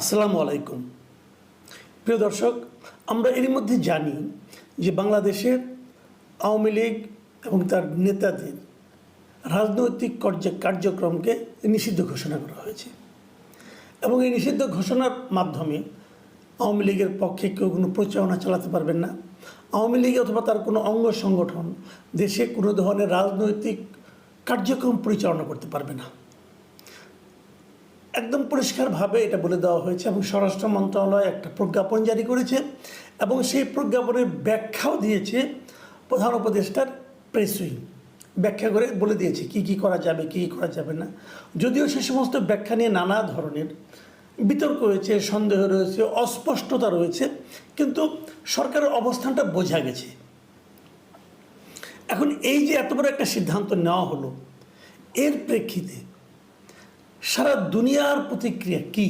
আসসালামু আলাইকুম। প্রিয় দর্শক, আমরা এরই মধ্যে জানি যে বাংলাদেশের আওয়ামী লীগ এবং তার নেতাদের রাজনৈতিক কার্যক্রমকে নিষিদ্ধ ঘোষণা করা হয়েছে এবং এই নিষিদ্ধ ঘোষণার মাধ্যমে আওয়ামী লীগের পক্ষে কেউ কোনো প্রচারণা চালাতে পারবেন না। আওয়ামী লীগ অথবা তার কোনো অঙ্গ সংগঠন দেশে কোনো ধরনের রাজনৈতিক কার্যক্রম পরিচালনা করতে পারবে না। একদম পরিষ্কারভাবে এটা বলে দেওয়া হয়েছে এবং স্বরাষ্ট্র মন্ত্রণালয় একটা প্রজ্ঞাপন জারি করেছে এবং সেই প্রজ্ঞাপনের ব্যাখ্যাও দিয়েছে প্রধান উপদেষ্টার প্রেস উইং। ব্যাখ্যা করে বলে দিয়েছে কী কী করা যাবে, কী করা যাবে না। যদিও সে সমস্ত ব্যাখ্যা নিয়ে নানা ধরনের বিতর্ক রয়েছে, সন্দেহ রয়েছে, অস্পষ্টতা রয়েছে, কিন্তু সরকারের অবস্থানটা বোঝা গেছে। এখন এই যে এত বড় একটা সিদ্ধান্ত নেওয়া হলো, এর প্রেক্ষিতে সারা দুনিয়ার প্রতিক্রিয়া কি,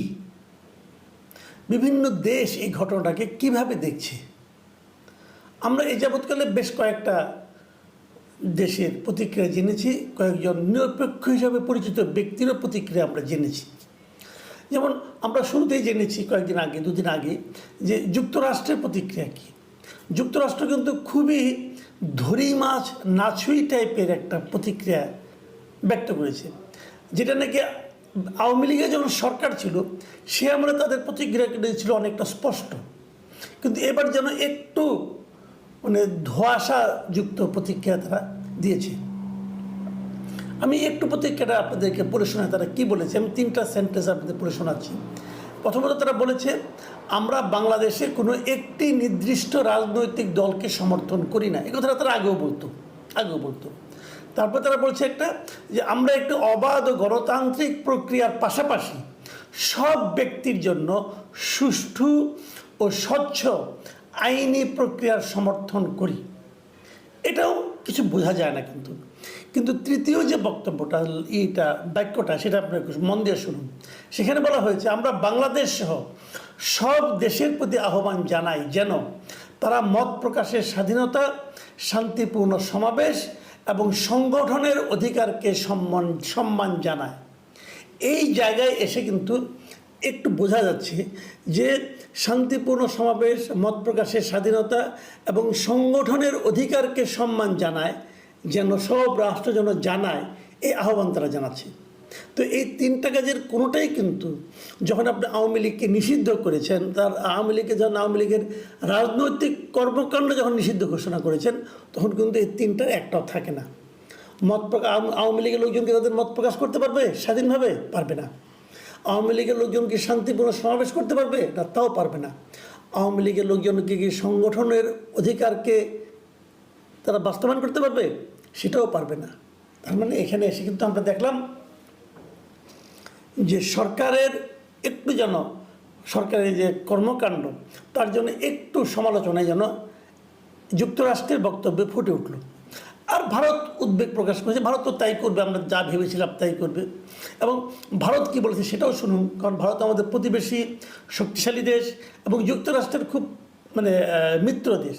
বিভিন্ন দেশ এই ঘটনাটাকে কিভাবে দেখছে, আমরা এই যাবৎকালে বেশ কয়েকটা দেশের প্রতিক্রিয়া জেনেছি, কয়েকজন নিরপেক্ষ হিসাবে পরিচিত ব্যক্তিরও প্রতিক্রিয়া আমরা জেনেছি। যেমন আমরা শুরুতেই জেনেছি কয়েকদিন আগে, দুদিন আগে, যে যুক্তরাষ্ট্রের প্রতিক্রিয়া কী। যুক্তরাষ্ট্র কিন্তু খুবই ধরি মাছ নাছুই টাইপের একটা প্রতিক্রিয়া ব্যক্ত করেছে, যেটা নাকি আওয়ামী লীগের যখন সরকার ছিল সে আমলে তাদের প্রতিক্রিয়া ছিল অনেকটা স্পষ্ট, কিন্তু এবার যেন একটু ধোঁয়াশাযুক্ত প্রতিক্রিয়া তারা দিয়েছে। আমি একটু প্রতিক্রিয়াটা আপনাদেরকে পড়ে শোনাই তারা কী বলেছে। আমি 3টা সেন্টেন্স আপনাদের পড়ে শোনাচ্ছি। প্রথমত তারা বলেছে, আমরা বাংলাদেশে কোনো একটি নির্দিষ্ট রাজনৈতিক দলকে সমর্থন করি না। এই কথাটা তারা আগেও বলতো। তারপর তারা বলছে একটা, যে আমরা একটি অবাধ ও গণতান্ত্রিক প্রক্রিয়ার পাশাপাশি সব ব্যক্তির জন্য সুষ্ঠু ও স্বচ্ছ আইনি প্রক্রিয়ার সমর্থন করি। এটাও কিছু বোঝা যায় না, কিন্তু তৃতীয় যে বক্তব্যটা, বাক্যটা, সেটা আপনার মন দিয়ে শুনুন। সেখানে বলা হয়েছে, আমরা বাংলাদেশ সহ সব দেশের প্রতি আহ্বান জানাই যেন তারা মত প্রকাশের স্বাধীনতা, শান্তিপূর্ণ সমাবেশ এবং সংগঠনের অধিকারকে সম্মান জানায়। এই জায়গায় এসে কিন্তু একটু বোঝা যাচ্ছে যে শান্তিপূর্ণ সমাবেশ, মত প্রকাশের স্বাধীনতা এবং সংগঠনের অধিকারকে সম্মান জানায়, যেন সব রাষ্ট্র যেন জানায়, এই আহ্বান তারা জানাচ্ছে। তো এই 3টা কাজের কোনোটাই কিন্তু যখন আপনি আওয়ামী লীগকে নিষিদ্ধ করেছেন, তার আওয়ামী লীগের রাজনৈতিক কর্মকাণ্ড যখন নিষিদ্ধ ঘোষণা করেছেন, তখন কিন্তু এই 3টার একটাও থাকে না। আওয়ামী লীগের লোকজন কি তাদের মত প্রকাশ করতে পারবে স্বাধীনভাবে? পারবে না। আওয়ামী লীগের লোকজন কি শান্তিপূর্ণ সমাবেশ করতে পারবে? না, তাও পারবে না। আওয়ামী লীগের লোকজনকে কি সংগঠনের অধিকারকে তারা বাস্তবায়ন করতে পারবে? সেটাও পারবে না। তার মানে এখানে এসে কিন্তু আমরা দেখলাম যে সরকারের একটু যেন সরকারের যে কর্মকাণ্ড, তার জন্য একটু সমালোচনায় যেন যুক্তরাষ্ট্রের বক্তব্যে ফুটে উঠল। আর ভারত উদ্বেগ প্রকাশ করেছে, ভারত তো তাই করবে, আমরা যা ভেবেছিলাম তাই করবে। এবং ভারত কি বলেছে সেটাও শুনুন, কারণ ভারত আমাদের প্রতিবেশী, শক্তিশালী দেশ এবং যুক্তরাষ্ট্রের খুব মিত্র দেশ।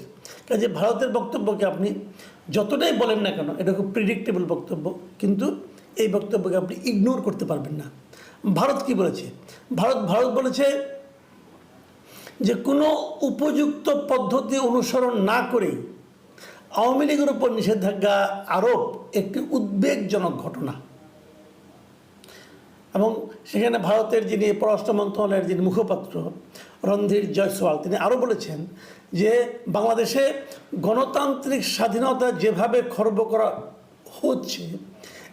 কাজে ভারতের বক্তব্যকে আপনি যতটাই বলেন না কেন, এটা খুব প্রিডিক্টেবল বক্তব্য, কিন্তু এই বক্তব্যকে আপনি ইগনোর করতে পারবেন না। ভারত কি বলেছে? ভারত বলেছে যে কোনো উপযুক্ত পদ্ধতি অনুসরণ না করেই আওয়ামী লীগের উপর নিষেধাজ্ঞা আরোপ একটি উদ্বেগজনক ঘটনা। এবং সেখানে ভারতের যিনি পররাষ্ট্র মন্ত্রণালয়ের যিনি মুখপাত্র রণধীর জয়সওয়াল, তিনি আরও বলেছেন যে বাংলাদেশে গণতান্ত্রিক স্বাধীনতা যেভাবে খর্ব করা হচ্ছে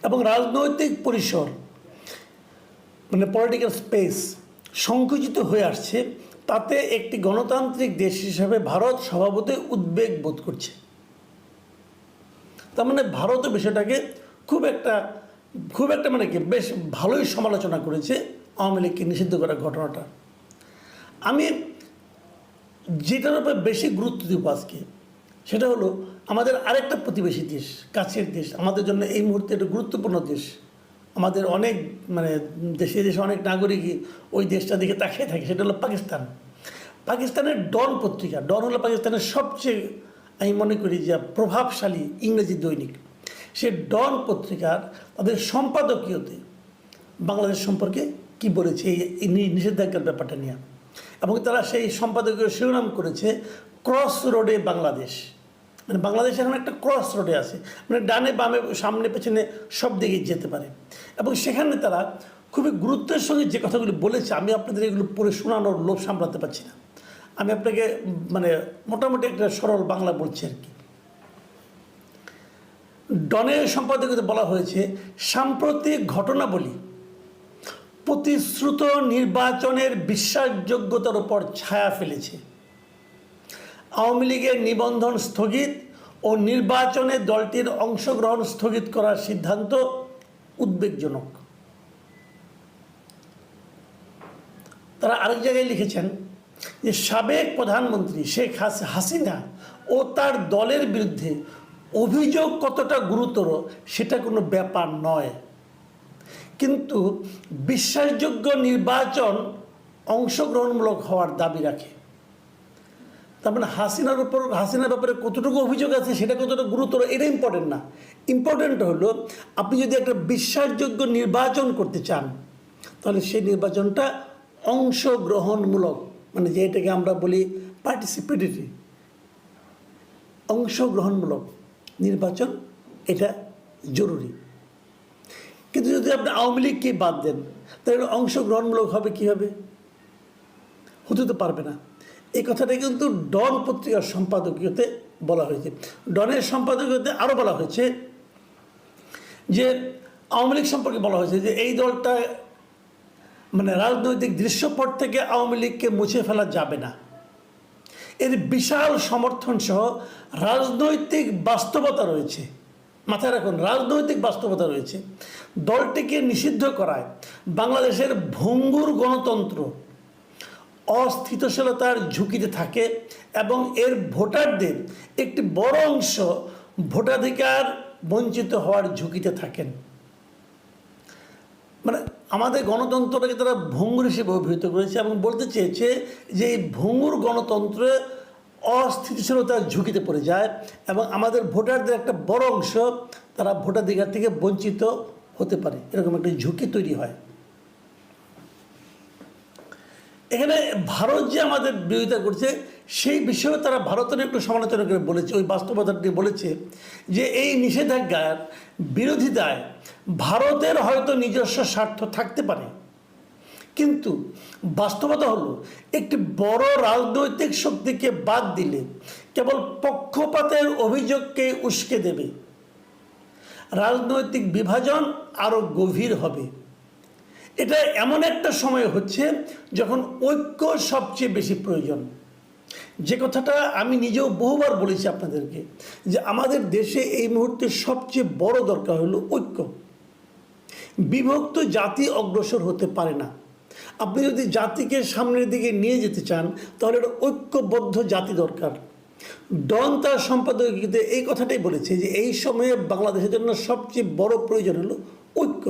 এবং রাজনৈতিক পরিসর পলিটিক্যাল স্পেস সংকুচিত হয়ে আসছে, তাতে একটি গণতান্ত্রিক দেশ হিসাবে ভারত স্বভাবতই উদ্বেগ বোধ করছে। তার মানে ভারতও বিষয়টাকে খুব একটা বেশ ভালোই সমালোচনা করেছে আওয়ামী লীগকে নিষিদ্ধ করার ঘটনাটা। আমি যেটার উপরে বেশি গুরুত্ব দিব আজকে, সেটা হলো আমাদের আরেকটা প্রতিবেশী দেশ, কাছের দেশ, আমাদের জন্য এই মুহূর্তে একটা গুরুত্বপূর্ণ দেশ। আমাদের অনেক দেশে অনেক নাগরিকই ওই দেশটা দিকে তাকিয়ে থাকে, সেটা হলো পাকিস্তান। পাকিস্তানের ডন পত্রিকা, ডন হলো পাকিস্তানের সবচেয়ে, আমি মনে করি, যে প্রভাবশালী ইংরেজি দৈনিক। সে ডন পত্রিকার তাদের সম্পাদকীয়তে বাংলাদেশ সম্পর্কে কি বলেছে এই নিষেধাজ্ঞার ব্যাপারটা নিয়ে, এবং তারা সেই সম্পাদকীয় শিরোনাম করেছে ক্রস রোডে বাংলাদেশ। মানে বাংলাদেশ এখন একটা ক্রস রোডে আছে, মানে ডানে বামে সামনে পেছনে সব দিকে যেতে পারে। এবং সেখানে তারা খুবই গুরুত্বের সঙ্গে যে কথাগুলি বলেছে, আমি আপনাদের এগুলো পড়ে শোনানোর লোভ সামলাতে পারছি না। আমি আপনাকে মানে মোটামুটি একটা সরল বাংলা বলছি আর কি। ডনের সম্পাদকীয়তে বলা হয়েছে, সাম্প্রতিক ঘটনাবলী প্রতিশ্রুত নির্বাচনের বিশ্বাসযোগ্যতার উপর ছায়া ফেলেছে। আওয়ামী লীগের নিবন্ধন স্থগিত ও নির্বাচনে দলটির অংশগ্রহণ স্থগিত করার সিদ্ধান্ত উদ্বেগজনক। তারা আরেক জায়গায় লিখেছেন যে সাবেক প্রধানমন্ত্রী শেখ হাসিনা ও তার দলের বিরুদ্ধে অভিযোগ কতটা গুরুতর সেটা কোনো ব্যাপার নয়, কিন্তু বিশ্বাসযোগ্য নির্বাচন অংশগ্রহণমূলক হওয়ার দাবি রাখে। তার মানে হাসিনার ব্যাপারে কতটুকু অভিযোগ আছে সেটা কতটা গুরুতর এটা ইম্পর্টেন্ট না। ইম্পর্টেন্ট হলো আপনি যদি একটা বিশ্বাসযোগ্য নির্বাচন করতে চান তাহলে সেই নির্বাচনটা অংশগ্রহণমূলক, মানে যেটাকে আমরা বলি পার্টিসিপেটরি, অংশগ্রহণমূলক নির্বাচন, এটা জরুরি। কিন্তু যদি আপনি আওয়ামী লীগকে বাদ দেন তাহলে অংশগ্রহণমূলক হবে কীভাবে? হতে তো পারবে না। এই কথাটা কিন্তু ডন পত্রিকার সম্পাদকীয়তে বলা হয়েছে। ডনের সম্পাদকীয়তে আরও বলা হয়েছে যে আওয়ামী লীগ সম্পর্কে বলা হয়েছে যে এই দলটা মানে রাজনৈতিক দৃশ্যপট থেকে আওয়ামী লীগকে মুছে ফেলা যাবে না। এর বিশাল সমর্থন সহ রাজনৈতিক বাস্তবতা রয়েছে, মাথায় রাখুন, রাজনৈতিক বাস্তবতা রয়েছে। দলটিকে নিষিদ্ধ করায় বাংলাদেশের ভঙ্গুর গণতন্ত্র অস্থিতিশীলতার ঝুঁকিতে থাকে এবং এর ভোটারদের একটি বড় অংশ ভোটাধিকার বঞ্চিত হওয়ার ঝুঁকিতে থাকেন। মানে আমাদের গণতন্ত্রটাকে তারা ভঙ্গুর হিসেবে অভিহিত করেছে এবং বলতে চেয়েছে যে এই ভঙ্গুর গণতন্ত্রে অস্থিতিশীলতার ঝুঁকিতে পড়ে যায় এবং আমাদের ভোটারদের একটা বড় অংশ তারা ভোটাধিকার থেকে বঞ্চিত হতে পারে, এরকম একটা ঝুঁকি তৈরি হয়। এখানে ভারত যে আমাদের বিরোধিতা করছে সেই বিষয়েও তারা ভারতের একটু সমালোচনা করে বলেছে, ওই বাস্তবতাটি বলেছে যে এই নিষেধাজ্ঞার বিরোধিতায় ভারতের হয়তো নিজস্ব স্বার্থ থাকতে পারে, কিন্তু বাস্তবতা হলো একটি বড় রাজনৈতিক শক্তিকে বাদ দিলে কেবল পক্ষপাতের অভিযোগকে উস্কে দেবে, রাজনৈতিক বিভাজন আরও গভীর হবে। এটা এমন একটা সময় হচ্ছে যখন ঐক্য সবচেয়ে বেশি প্রয়োজন। যে কথাটা আমি নিজেও বহুবার বলেছি আপনাদেরকে যে আমাদের দেশে এই মুহূর্তে সবচেয়ে বড় দরকার হলো ঐক্য। বিভক্ত জাতি অগ্রসর হতে পারে না। আপনি যদি জাতিকে সামনের দিকে নিয়ে যেতে চান তাহলে একটা ঐক্যবদ্ধ জাতি দরকার। ডন তার সম্পাদকীয়তে এই কথাটাই বলেছে যে এই সময়ে বাংলাদেশের জন্য সবচেয়ে বড় প্রয়োজন হলো ঐক্য,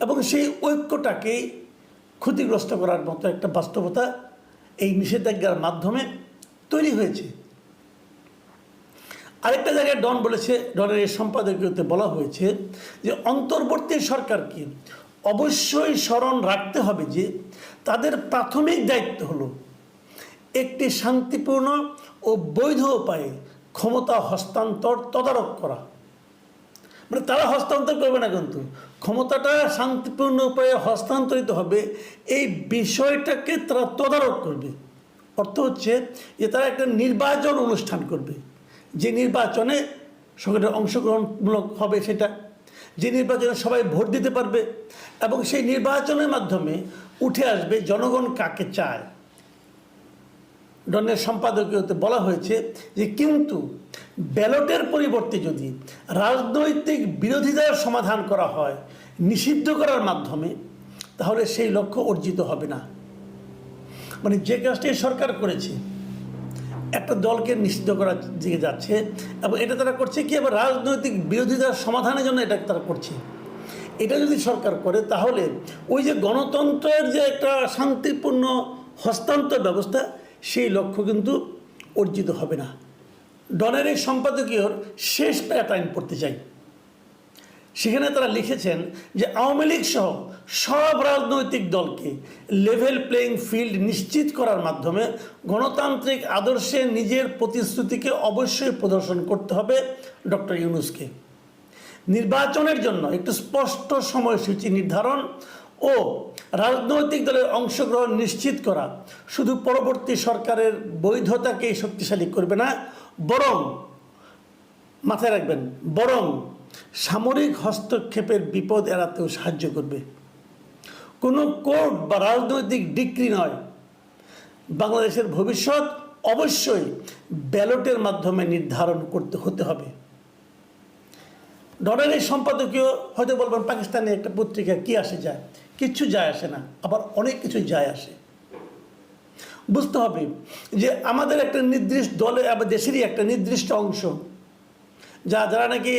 এবং সেই ঐক্যটাকে ক্ষতিগ্রস্ত করার মতো একটা বাস্তবতা এই নিষেধাজ্ঞার মাধ্যমে তৈরি হয়েছে। আরেকটা জায়গায় ডন বলেছে, ডনের এই সম্পাদকীয়তে বলা হয়েছে যে অন্তর্বর্তী সরকারকে অবশ্যই স্মরণ রাখতে হবে যে তাদের প্রাথমিক দায়িত্ব হলো একটি শান্তিপূর্ণ ও বৈধ উপায়ে ক্ষমতা হস্তান্তর তদারক করা। মানে তারা হস্তান্তর করবে না, কিন্তু ক্ষমতাটা শান্তিপূর্ণ উপায়ে হস্তান্তরিত হবে এই বিষয়টাকে তারা তদারক করবে। অর্থ হচ্ছে যে তারা একটা নির্বাচন অনুষ্ঠান করবে, যে নির্বাচনে সকলের অংশগ্রহণমূলক হবে, সেটা যে নির্বাচনে সবাই ভোট দিতে পারবে এবং সেই নির্বাচনের মাধ্যমে উঠে আসবে জনগণ কাকে চায়। ডনের সম্পাদকীয়তে বলা হয়েছে যে কিন্তু ব্যালটের পরিবর্তে যদি রাজনৈতিক বিরোধিতার সমাধান করা হয় নিষিদ্ধ করার মাধ্যমে, তাহলে সেই লক্ষ্য অর্জিত হবে না। মানে যে কাজটি সরকার করেছে, একটা দলকে নিষিদ্ধ করার দিকে যাচ্ছে এবং এটা তারা করছে কি আবার রাজনৈতিক বিরোধিতার সমাধানের জন্য এটা তারা করছে। এটা যদি সরকার করে তাহলে ওই যে গণতন্ত্রের যে একটা শান্তিপূর্ণ হস্তান্তর ব্যবস্থা, সেই লক্ষ্য কিন্তু অর্জিত হবে না। ডনের এই সম্পাদকীয়র শেষ প্যারাটা আমি পড়তে চাই। সেখানে তারা লিখেছেন যে আওয়ামী লীগ সহ সব রাজনৈতিক দলকে লেভেল প্লেইং ফিল্ড নিশ্চিত করার মাধ্যমে গণতান্ত্রিক আদর্শে নিজের প্রতিশ্রুতিকে অবশ্যই প্রদর্শন করতে হবে ডক্টর ইউনূসকে। নির্বাচনের জন্য একটু স্পষ্ট সময়সূচি নির্ধারণ ও রাজনৈতিক দলের অংশগ্রহণ নিশ্চিত করা শুধু পরবর্তী সরকারের বৈধতাকেই শক্তিশালী করবে না, বরং মাথায় রাখবেন, বরং সামরিক হস্তক্ষেপের বিপদ এড়াতেও সাহায্য করবে। কোনো কোর্ট বা রাজনৈতিক ডিক্রি নয়, বাংলাদেশের ভবিষ্যৎ অবশ্যই ব্যালটের মাধ্যমে নির্ধারণ হতে হবে। ডনের এই সম্পাদকীয় হয়তো বলবেন পাকিস্তানে একটা পত্রিকা কি আসে যায়, কিচ্ছু যায় আসে না, আবার অনেক কিছু যায় আসে। বুঝতে হবে যে আমাদের একটা নির্দিষ্ট দলে আবার দেশেরই একটা নির্দিষ্ট অংশ যারা নাকি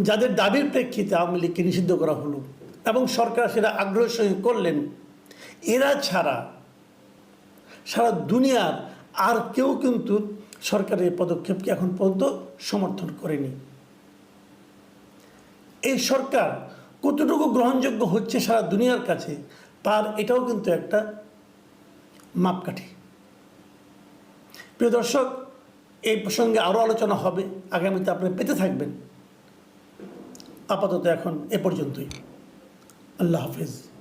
যাদের দাবির প্রেক্ষিতে আওয়ামী লীগকে নিষিদ্ধ করা হলো এবং সরকার সেটা আগ্রহের সঙ্গে করলেন, এরা ছাড়া সারা দুনিয়ার আর কেউ কিন্তু সরকারের এই পদক্ষেপকে এখন পর্যন্ত সমর্থন করেনি। এই সরকার কতটুকু গ্রহণযোগ্য হচ্ছে সারা দুনিয়ার কাছে তার এটাও কিন্তু একটা মাপকাঠি। প্রিয় দর্শক, এই প্রসঙ্গে আরও আলোচনা হবে, আগামীতে আপনারা পেতে থাকবেন। আপাতত এখন এ পর্যন্তই। আল্লাহ হাফেজ।